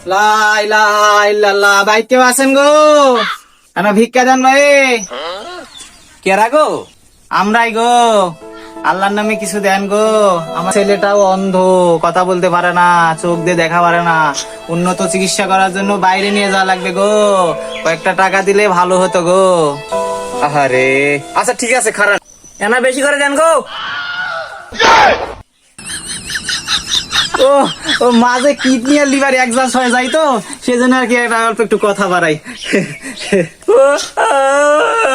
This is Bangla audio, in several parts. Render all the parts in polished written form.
লা ইলাহা ইল্লাল্লাহ। ভাই কেউ আছেন গো? আমরা ভিক্ষা দেন ভাই। কেরা গো? আমরাই গো। আল্লাহর নামে কিছু দেন গো। আমার ছেলেটাও অন্ধ, কথা বলতে পারে না, চোখ দিয়ে দেখা পারে না। উন্নত চিকিৎসা করার জন্য বাইরে নিয়ে যাওয়া লাগবে গো। কয়েকটা টাকা দিলে ভালো হতো গো। আহারে, আচ্ছা ঠিক আছে, খারাপ এনা বেশি করে দেন গো। ও ও মাঝে কিডনি আর লিভার একজাস্ট হয়ে যায় তো, সেজন্য আর কি অল্প একটু কথা বাড়াই।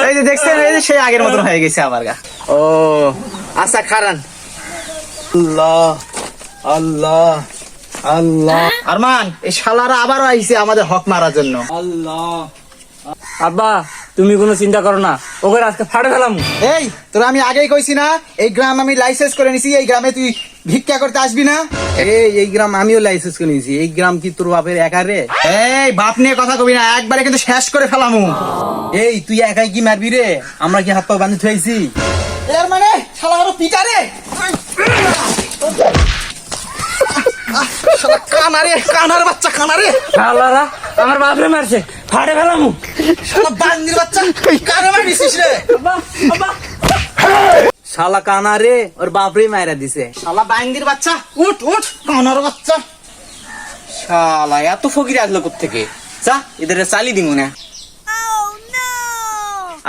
এই যে দেখছেন, এই যে সেই আগের মতন হয়ে গেছে আমার গা। ও আচ্ছা খারান। আল্লাহ আল্লাহ আল্লাহ। আরমান, এই শালারা আবারও আইছে আমাদের হক মারার জন্য। আল্লাহ। আব্বা তুমি কোনো চিন্তা করো না, ওকে আজকে ফাড়ে ফেলাম। এই তোরা আমি আগেই কইছি না, এই গ্রাম আমি লাইসেন্স করে নিছি, এই গ্রামে তুই ভিক্ষা করতে আসবি না। এই গ্রাম আমিও লাইসেন্স করে নিয়েছি। এই গ্রাম কি তোর বাপের একা রে? এই বাপ নিয়ে কথা কবি না, একবারে কিন্তু শেষ করে ফেলামু। এই তুই একাই কি মারবি রে? আমরা কি হাত পা বাঁধি থুয়েছি? এর মানে শালা আরো পিটা রে। শালা কানারে, কানার বাচ্চা কানারে। শালারা আমার বাপরে মারছে, ফাড়ে ফেলাম। শালা বান্দির বাচ্চা, কারে মারিছিস রে? শালা কানা রে, ওর বাপরে মাইরা দিছে। শালা বান্দির বাচ্চা, উঠ উঠ, কানার বাচ্চা। শালা এত ফকির আসলো কোত্থেকে? যা এদের চালি দিমু না।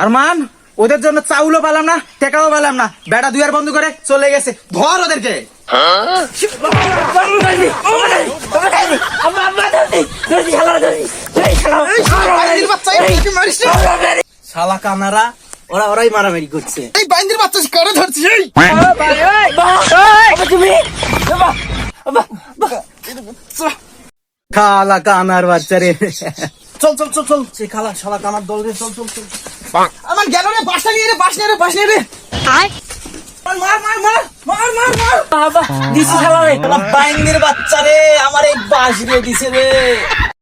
আরমান, ওদের জন্য চাউলও পেলাম না, টাকাও পেলাম না, বেটা দুয়ার বন্ধ করে চলে গেছে। ধর ওদেরকে। বান্দির বাচ্চা, এটাকে মারিস না। শালা কানারা ওরাই মারামারি করছে। এই বান্দির বাচ্চা কারে ধরছিস? এই শালা কানার বাচ্চা রে। চল চল চল চল, সে খালা শালা কানার দল রে, চল চল চল। আমার গেল রে, বাসা নিয়ে রে, বাস নিয়ে রে, বাস নিয়ে রে। মার মার মার মার মার মার। বাবা দিছি শালা রে। বান্দির বাচ্চা রে, আমার এই বাস দিয়ে দিছে রে।